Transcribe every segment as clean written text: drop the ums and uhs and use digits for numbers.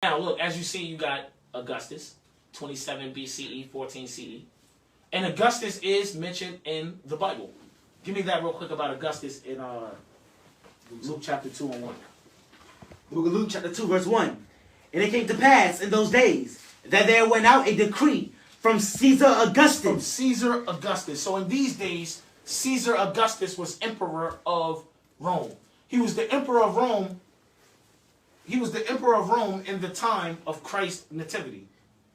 Now, look, as you see, you got Augustus, 27 BCE, 14 CE. And Augustus is mentioned in the Bible. Give me that real quick about Augustus in Luke chapter 2 and 1. The book of Luke chapter 2 verse 1. And it came to pass in those days that there went out a decree from Caesar Augustus. From Caesar Augustus. So in these days, Caesar Augustus was emperor of Rome. He was the emperor of Rome. He was the emperor of Rome in the time of Christ's nativity.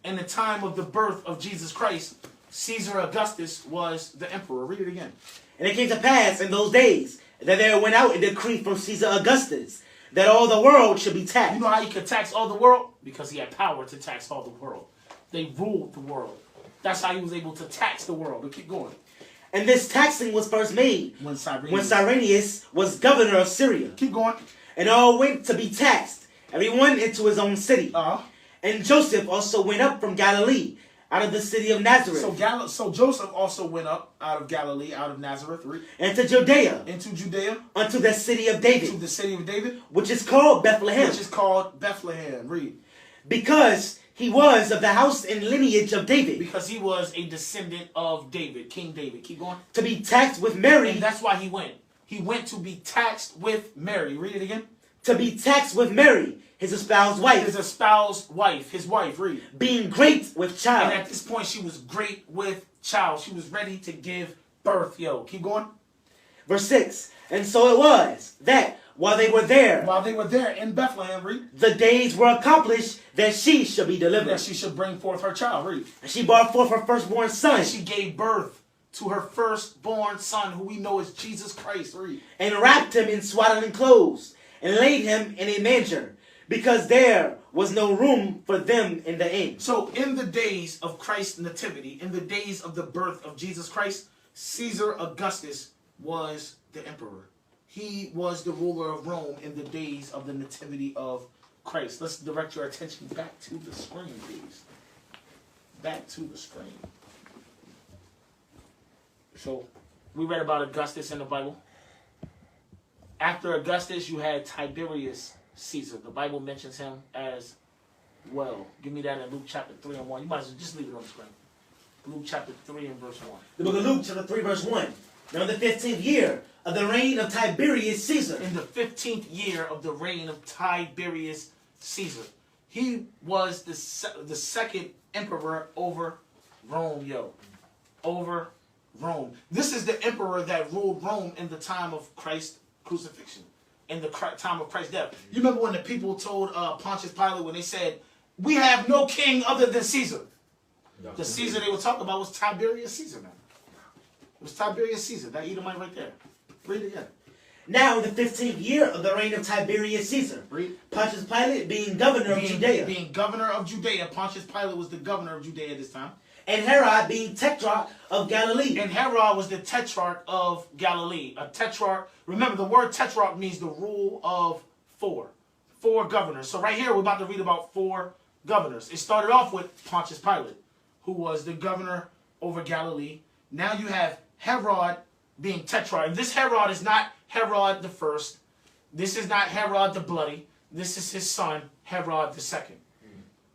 In the time of the birth of Jesus Christ, Caesar Augustus was the emperor. Read it again. And it came to pass in those days that there went out a decree from Caesar Augustus that all the world should be taxed. You know how he could tax all the world? Because he had power to tax all the world. They ruled the world. That's how he was able to tax the world. But keep going. And this taxing was first made when Cyrenius was governor of Syria. Keep going. And all went to be taxed, everyone into his own city. Uh-huh. And Joseph also went up from Galilee, out of the city of Nazareth. So Joseph also went up out of Galilee, out of Nazareth, into Judea, unto the city of David, to the city of David, which is called Bethlehem. Read. Because he was of the house and lineage of David. Because he was a descendant of David, King David. Keep going. To be taxed with Mary. And that's why he went. He went to be taxed with Mary. Read it again. To be taxed with Mary, his espoused wife. His wife, read. Being great with child. And at this point, she was great with child. She was ready to give birth. Yo, keep going. Verse 6. And so it was that while they were there in Bethlehem, read. The days were accomplished that she should be delivered. That she should bring forth her child, read. And she brought forth her firstborn son. And she gave birth to her firstborn son, who we know is Jesus Christ, read. And wrapped him in swaddling clothes, and laid him in a manger, because there was no room for them in the inn. So in the days of Christ's nativity, in the days of the birth of Jesus Christ, Caesar Augustus was the emperor. He was the ruler of Rome in the days of the nativity of Christ. Let's direct your attention back to the screen, please. Back to the screen. So we read about Augustus in the Bible. After Augustus, you had Tiberius Caesar. The Bible mentions him as well. Give me that in Luke chapter 3 and 1. You might as well just leave it on the screen. Luke chapter 3 and verse 1. The book of Luke chapter 3 verse 1. Now in the 15th year of the reign of Tiberius Caesar. In the 15th year of the reign of Tiberius Caesar. He was the second emperor over Rome, over Rome. This is the emperor that ruled Rome in the time of Christ's crucifixion, in the time of Christ's death. You remember when the people told Pontius Pilate, when they said, we have no king other than Caesar. The Caesar they were talking about was Tiberius Caesar, man. It was Tiberius Caesar, that Edomite right there. Read it again. Now in the 15th year of the reign of Tiberius Caesar, read. Pontius Pilate being governor of Judea. Being governor of Judea. Pontius Pilate was the governor of Judea at this time. And Herod being tetrarch of Galilee. And Herod was the tetrarch of Galilee. A tetrarch, remember the word tetrarch means the rule of four. Four governors. So right here we're about to read about four governors. It started off with Pontius Pilate, who was the governor over Galilee. Now you have Herod being tetrarch. And this Herod is not Herod the first. This is not Herod the Bloody. This is his son, Herod the second.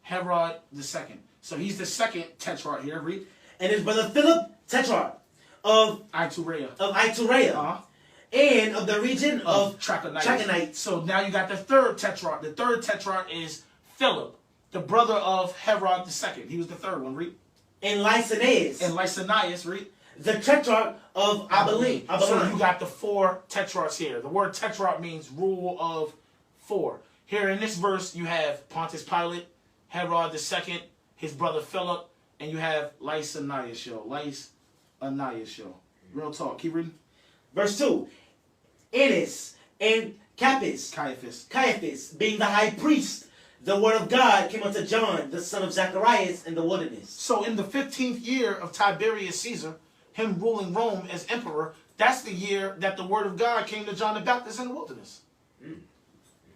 Herod the second. So he's the second tetrarch here. Read. And his brother Philip, tetrarch of Iturea. And of the region of Trachonitis. So now you got the third tetrarch. The third tetrarch is Philip, the brother of Herod the second. He was the third one. Read. And Lysanias. Read. The tetrarch of Abilene. So you got the four tetrarchs here. The word tetrarch means rule of four. Here in this verse, you have Pontius Pilate, Herod the second, his brother Philip, and you have Lysanias. Real talk. Keep reading. Verse 2. Annas and Caiaphas, being the high priest, the word of God came unto John, the son of Zacharias, in the wilderness. So in the 15th year of Tiberius Caesar, him ruling Rome as emperor, that's the year that the word of God came to John the Baptist in the wilderness.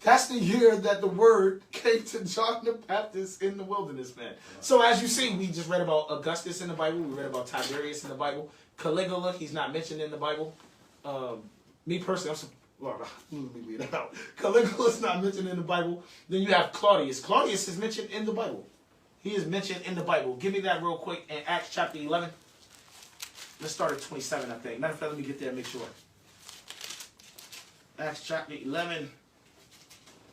That's the year that the word came to John the Baptist in the wilderness, man. So as you see, we just read about Augustus in the Bible. We read about Tiberius in the Bible. Caligula, he's not mentioned in the Bible. Me personally, Well, let me leave that out. Caligula's not mentioned in the Bible. Then you have Claudius. Claudius is mentioned in the Bible. He is mentioned in the Bible. Give me that real quick in Acts chapter 11. Let's start at 27, I think. Matter of fact, let me get there and make sure. Acts chapter 11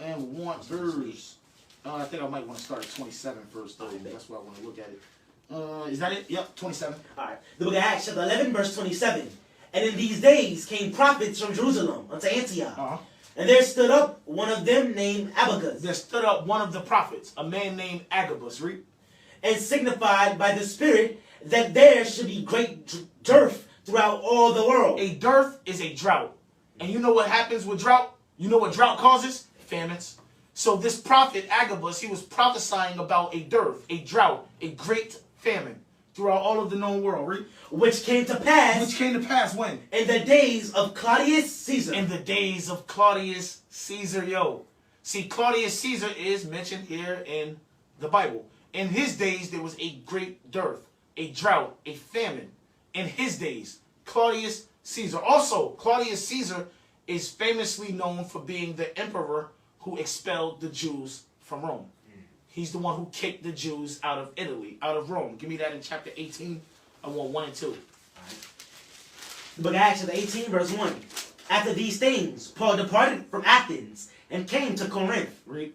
and 1 verse. I think I might want to start at 27 first, though. That's why I want to look at it. Is that it? Yep, 27. All right. The book of Acts chapter 11 verse 27. And in these days came prophets from Jerusalem unto Antioch. And there stood up one of them named Augustus. There stood up one of the prophets, a man named Agabus, read. And signified by the Spirit that there should be great dearth throughout all the world. A dearth is a drought. And you know what happens with drought? You know what drought causes? Famines. So this prophet Agabus, he was prophesying about a dearth, a drought, a great famine throughout all of the known world, right? Which came to pass. Which came to pass when? In the days of Claudius Caesar. In the days of Claudius Caesar, yo. See, Claudius Caesar is mentioned here in the Bible. In his days, there was a great dearth, a drought, a famine. In his days, Claudius Caesar. Also, Claudius Caesar is famously known for being the emperor who expelled the Jews from Rome. He's the one who kicked the Jews out of Italy, out of Rome. Give me that in chapter 18. I want 1 and 2. The book of Acts chapter 18 verse 1. After these things, Paul departed from Athens and came to Corinth. Read.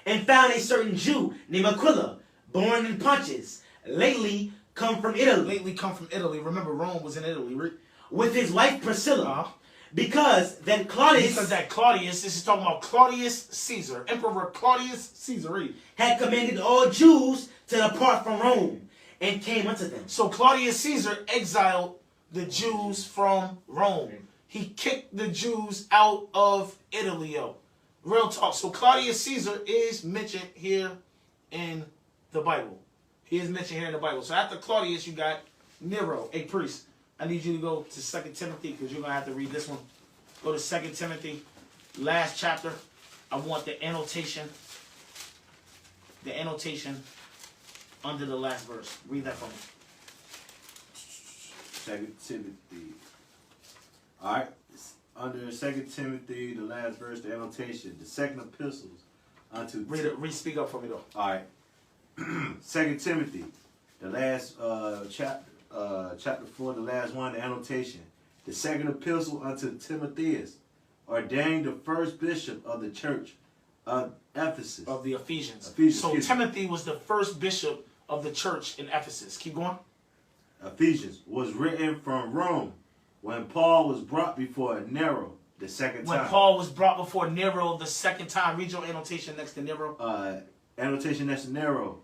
And found a certain Jew named Aquila, born in Pontus, lately come from Italy. Lately come from Italy. Remember, Rome was in Italy. Read. With his wife Priscilla. Because that Claudius. This is talking about Claudius Caesar, Emperor Claudius Caesar. Read. Had commanded all Jews to depart from Rome, and came unto them. So Claudius Caesar exiled the Jews from Rome. He kicked the Jews out of Italy, yo. Real talk. So Claudius Caesar is mentioned here in the Bible. He is mentioned here in the Bible. So after Claudius, you got Nero, a priest. I need you to go to 2 Timothy because you're going to have to read this one. Go to 2 Timothy, last chapter. I want the annotation under the last verse. Read that for me. 2 Timothy. All right. Under 2 Timothy, the last verse, the annotation, the second epistles unto... Speak up for me, though. All right. 2 Timothy, the last chapter 4, the last one, the annotation. The second epistle unto Timotheus, ordained the first bishop of the church of Ephesus. Of the Ephesians. So Timothy was the first bishop of the church in Ephesus. Keep going. Ephesians was written from Rome when Paul was brought before Nero the second time. When Paul was brought before Nero the second time. Read your annotation next to Nero. Annotation next to Nero.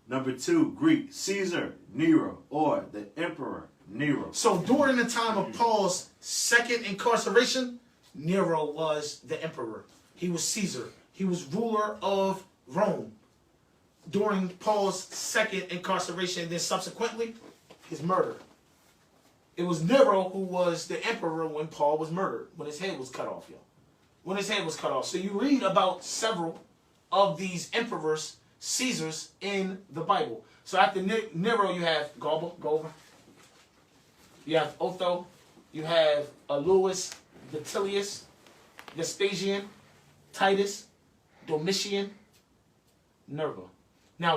Number 2, Greek, Caesar, Nero, or the Emperor Nero. So during the time of Paul's second incarceration, Nero was the emperor. He was Caesar. He was ruler of Rome. During Paul's second incarceration, and then subsequently, his murder. It was Nero who was the emperor when Paul was murdered, when his head was cut off, yo. When his head was cut off. So you read about several of these emperors, Caesars, in the Bible. So after Nero, you have Galba, go over. You have Otho. You have Louis, Vitellius, Vespasian, Titus, Domitian, Nerva.